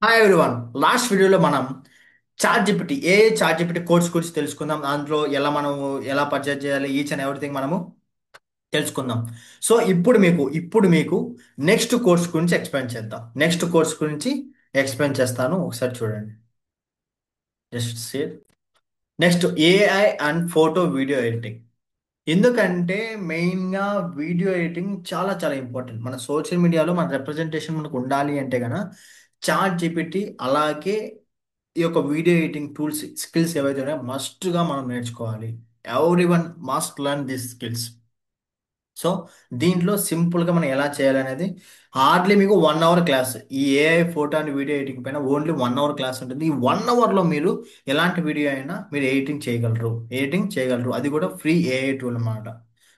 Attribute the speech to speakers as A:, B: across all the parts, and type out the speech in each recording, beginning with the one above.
A: Hi everyone. Last వీడియోలో మనం chat GPT course గురించి తెలుసుకుందాం. అందులో ఎలా పర్చేజ్ చేయాలి, ఈచ్ అండ్ ఎవ్రీథింగ్ మనము తెలుసుకుందాం. సో ఇప్పుడు మీకు నెక్స్ట్ కోర్స్ గురించి ఎక్స్ప్లెయిన్ చేద్దాం. నెక్స్ట్ కోర్స్ గురించి ఎక్స్ప్లెయిన్ చేస్తాను, ఒకసారి చూడండి. Just see. Next AI and photo video editing. ఎందుకంటే మెయిన్గా వీడియో ఎడిటింగ్ చాలా చాలా ఇంపార్టెంట్. మన సోషల్ మీడియాలో మన రిప్రజెంటేషన్ మనకు ఉండాలి అంటే గన చాట్ జీపీటీ, అలాగే ఈ యొక్క వీడియో ఎడిటింగ్ టూల్స్ స్కిల్స్ ఏవైతే ఉన్నాయో మస్ట్గా మనం నేర్చుకోవాలి. Every one must learn this skills. So దీంట్లో సింపుల్గా మనం ఎలా చేయాలనేది, హార్డ్లీ మీకు 1 అవర్ క్లాస్. ఈ AI photo and video editing పైన ఓన్లీ 1 అవర్ క్లాస్ ఉంటుంది. ఈ 1 అవర్లో మీరు ఎలాంటి వీడియో అయినా మీరు ఎడిటింగ్ చేయగలరు. అది కూడా ఫ్రీ ఏఐ టూల్ అన్నమాట.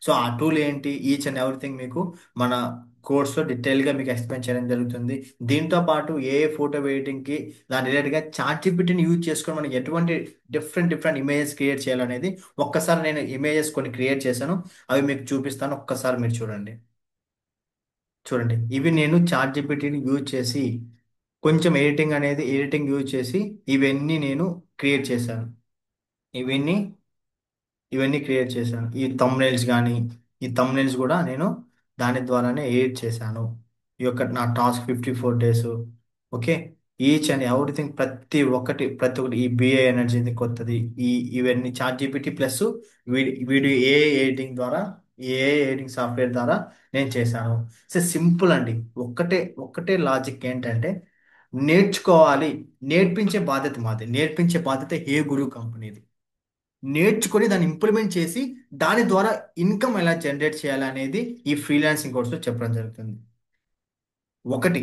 A: సో ఆ టూల్ ఏంటి, ఈచ్ అండ్ ఎవ్రీథింగ్ మీకు మన కోర్స్లో డీటెయిల్గా మీకు ఎక్స్ప్లెయిన్ చేయడం జరుగుతుంది. దీంతో పాటు ఏఐ ఫోటో ఎడిటింగ్కి దాని రిలేటెడ్గా చాట్ జీపీటీని యూజ్ చేసుకొని మనం ఎటువంటి డిఫరెంట్ డిఫరెంట్ ఇమేజెస్ క్రియేట్ చేయాలనేది, ఒక్కసారి నేను ఇమేజెస్ కొన్ని క్రియేట్ చేశాను, అవి మీకు చూపిస్తాను. ఒక్కసారి మీరు చూడండి. చూడండి, ఇవి నేను చాట్ జీపీటీని యూజ్ చేసి కొంచెం ఎడిటింగ్ యూజ్ చేసి ఇవన్నీ నేను క్రియేట్ చేశాను. ఇవన్నీ ఇవన్నీ క్రియేట్ చేశాను. ఈ తమ్నైల్స్ కూడా నేను దాని ద్వారానే ఎడిట్ చేశాను. ఈ యొక్క నా task 54 days. Okay. Each and everything, ప్రతి ఒక్కటి ఈ బిఏ ఎనర్జీ కొత్తది. ఇవన్నీ chat GPT plus video AI editing software ద్వారా నేను చేశాను. సో సింపుల్ అండి. ఒక్కటే లాజిక్ ఏంటంటే, నేర్చుకోవాలి. నేర్పించే బాధ్యత ఏ గురువు కంపెనీది. నేర్చుకొని దాన్ని ఇంప్లిమెంట్ చేసి దాని ద్వారా ఇన్కమ్ ఎలా జనరేట్ చేయాలి అనేది ఈ ఫ్రీలాన్సింగ్ కోర్సులో చెప్పడం జరుగుతుంది. ఒకటి,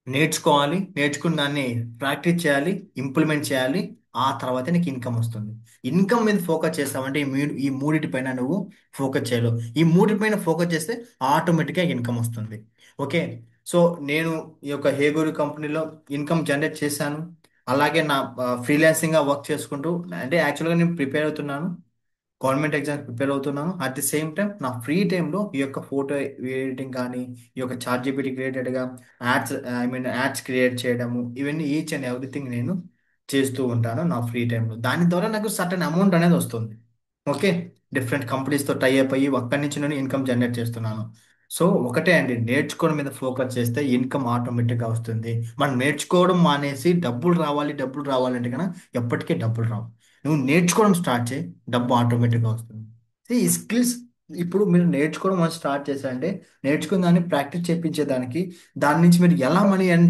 A: నేర్చుకున్న దాన్ని ప్రాక్టీస్ చేయాలి, ఇంప్లిమెంట్ చేయాలి. ఆ తర్వాత నీకు ఇన్కమ్ వస్తుంది. ఇన్కమ్ మీద ఫోకస్ చేస్తావంటే ఈ మూడిటి పైన నువ్వు ఫోకస్ చేయలేవు. ఈ మూడిటి పైన ఫోకస్ చేస్తే ఆటోమేటిక్గా ఇన్కమ్ వస్తుంది. ఓకే. సో నేను ఈ యొక్క హేగూరి కంపెనీలో ఇన్కమ్ జనరేట్ చేశాను. అలాగే నా ఫ్రీలాన్సింగ్గా వర్క్ చేసుకుంటూ, అంటే యాక్చువల్గా నేను ప్రిపేర్ అవుతున్నాను, గవర్నమెంట్ ఎగ్జామ్ ప్రిపేర్ అవుతున్నాను. అట్ ది సేమ్ టైం నా ఫ్రీ టైంలో ఈ యొక్క ఫోటో ఎడిటింగ్ కానీ, ఈ యొక్క చాట్ జీపీటీ రిలేటెడ్గా యాడ్స్ క్రియేట్ చేయడము, ఇవన్నీ ఈచ్ అండ్ ఎవ్రీథింగ్ నేను చేస్తూ ఉంటాను నా ఫ్రీ టైంలో. దాని ద్వారా నాకు సర్టన్ అమౌంట్ అనేది వస్తుంది. ఓకే. డిఫరెంట్ కంపెనీస్తో టై అప్ అయ్యి అక్కడి నుంచి నేను ఇన్కమ్ జనరేట్ చేస్తున్నాను. సో ఒకటే అండి, నేర్చుకోవడం మీద ఫోకస్ చేస్తే ఇన్కమ్ ఆటోమేటిక్గా వస్తుంది. మనం నేర్చుకోవడం మానేసి డబ్బులు రావాలి అంటే కనుక ఎప్పటికీ డబ్బులు రావు. నువ్వు నేర్చుకోవడం స్టార్ట్ చేయి, డబ్బు ఆటోమేటిక్గా వస్తుంది. ఈ స్కిల్స్ ఇప్పుడు మీరు నేర్చుకోవడం మనం స్టార్ట్ చేశారంటే, నేర్చుకున్న దాన్ని ప్రాక్టీస్ చేయించేదానికి, దాని నుంచి మీరు ఎలా మనీ ఎర్న్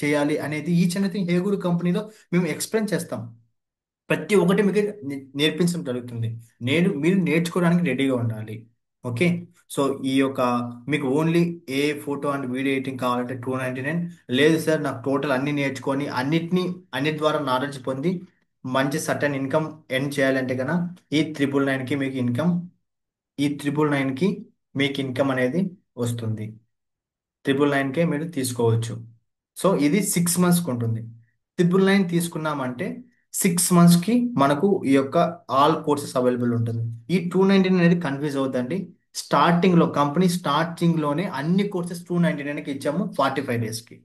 A: చేయాలి అనేది ఈచ్ అండ్ ఎవ్రీథింగ్ హేగూరు కంపెనీలో మేము ఎక్స్ప్లెయిన్ చేస్తాం. ప్రతి ఒక్కటి మీకు నేర్పించడం జరుగుతుంది. మీరు నేర్చుకోవడానికి రెడీగా ఉండాలి. ఓకే. సో ఈ యొక్క మీకు only A photo and video editing కావాలంటే 299. లేదు సార్, నాకు టోటల్ అన్ని నేర్చుకొని అన్నిటి ద్వారా నాలెడ్జ్ పొంది మంచి సర్టన్ ఇన్కమ్ ఎర్న్ చేయాలంటే కనుక ఈ త్రిబుల్ నైన్కి మీకు ఇన్కమ్ ఈ త్రిబుల్ నైన్కి మీకు ఇన్కమ్ అనేది వస్తుంది. 999కే మీరు తీసుకోవచ్చు. సో ఇది 6 monthsకి ఉంటుంది. 999 తీసుకున్నామంటే 6 monthsకి మనకు ఈ యొక్క ఆల్ కోర్సెస్ అవైలబుల్ ఉంటుంది. ఈ 299 అనేది కన్ఫ్యూజ్ అవుతుందండి. కంపెనీ స్టార్టింగ్లోనే అన్ని కోర్సెస్ 299కి ఇచ్చాము 45 daysకి.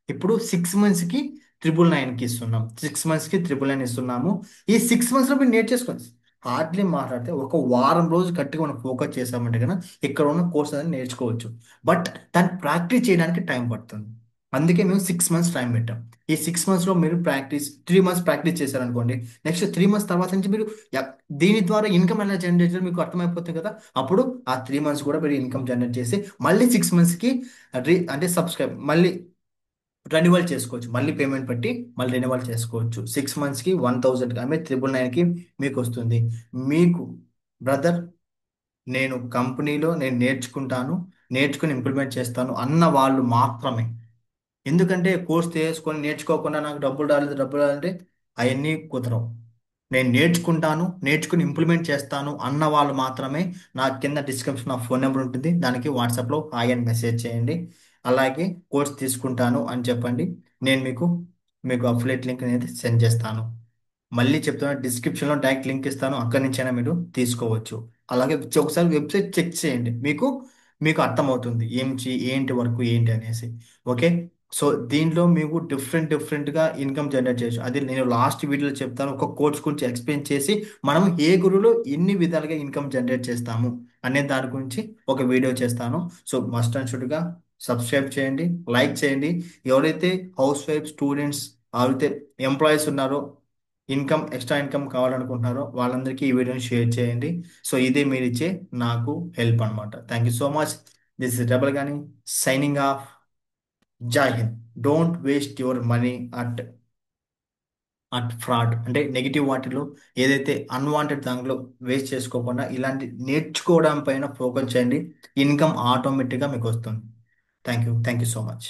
A: ఇప్పుడు 6 monthsకి 999కి ఇస్తున్నాం. 6 monthsకి 999 ఇస్తున్నాము. ఈ 6 monthsలో మీరు నేర్చేసుకోండి. హార్డ్లీ మాట్లాడితే ఒక వారం రోజు గట్టిగా మనం ఫోకస్ చేసామంటే కనుక ఇక్కడ ఉన్న కోర్స్ అనేది నేర్చుకోవచ్చు. బట్ దాన్ని ప్రాక్టీస్ చేయడానికి టైం పడుతుంది. అందుకే మేము 6 months టైం పెట్టాం. ఈ 6 monthsలో మీరు 3 months ప్రాక్టీస్ చేశారనుకోండి, నెక్స్ట్ 3 months తర్వాత నుంచి మీరు య- దీని ద్వారా ఇన్కమ్ ఎలా జనరేట్ చేయాలో మీకు అర్థమైపోతుంది కదా. అప్పుడు ఆ 3 months కూడా మీరు ఇన్కమ్ జనరేట్ చేసి మళ్ళీ 6 monthsకి అంటే సబ్స్క్రైబ్ మళ్ళీ రెన్యువల్ చేసుకోవచ్చు. మళ్ళీ పేమెంట్ పెట్టి మళ్ళీ రెన్యువల్ చేసుకోవచ్చు. 6 monthsకి 1000 ఆమె 999కి మీకు వస్తుంది. మీకు బ్రదర్, నేను నేర్చుకుంటాను, నేర్చుకుని ఇంప్లిమెంట్ చేస్తాను అన్న వాళ్ళు మాత్రమే. ఎందుకంటే కోర్స్ చేసుకొని నేర్చుకోకుండా నాకు డబ్బులు రాలంటే అవన్నీ కుదరవు. నేను నేర్చుకుని ఇంప్లిమెంట్ చేస్తాను అన్న వాళ్ళు మాత్రమే నా కింద డిస్క్రిప్షన్ నా ఫోన్ నెంబర్ ఉంటుంది, దానికి వాట్సాప్లో హాయ్ అని మెసేజ్ చేయండి. అలాగే కోర్స్ తీసుకుంటాను అని చెప్పండి. నేను మీకు అఫిలియేట్ లింక్ అనేది సెండ్ చేస్తాను. మళ్ళీ చెప్తున్నా, డిస్క్రిప్షన్లో డైరెక్ట్ లింక్ ఇస్తాను, అక్కడి నుంచైనా మీరు తీసుకోవచ్చు. అలాగే ఒకసారి వెబ్సైట్ చెక్ చేయండి, మీకు అర్థమవుతుంది ఏంటి వరకు ఏంటి అనేసి. ఓకే. సో దీంట్లో మీకు డిఫరెంట్ డిఫరెంట్గా ఇన్కమ్ జనరేట్ చేయొచ్చు. అది నేను లాస్ట్ వీడియోలో చెప్తాను, ఒక కోర్స్ గురించి ఎక్స్ప్లెయిన్ చేసి మనం ఏ గురువులో ఎన్ని విధాలుగా ఇన్కమ్ జనరేట్ చేస్తాము అనే దాని గురించి ఒక వీడియో చేస్తాను. సో మస్ట్ అండ్ షుడ్గా సబ్స్క్రైబ్ చేయండి, లైక్ చేయండి. ఎవరైతే హౌస్ వైఫ్, స్టూడెంట్స్, ఎవరైతే ఎంప్లాయీస్ ఉన్నారో, ఇన్కమ్ ఎక్స్ట్రా ఇన్కమ్ కావాలనుకుంటున్నారో వాళ్ళందరికీ ఈ వీడియోని షేర్ చేయండి. సో ఇదే మీరు ఇచ్చే నాకు హెల్ప్ అనమాట. Thank you so much. This is double గాని సైనింగ్ ఆఫ్. జై Hind. Don't waste your money at fraud, అంటే నెగిటివ్ వాటిలో ఏదైతే అన్వాంటెడ్ దాంట్లో వేస్ట్ చేసుకోకుండా ఇలాంటి నేర్చుకోవడం పైన ఫోకస్ చేయండి. ఇన్కమ్ ఆటోమేటిక్గా మీకు వస్తుంది. Thank you so much.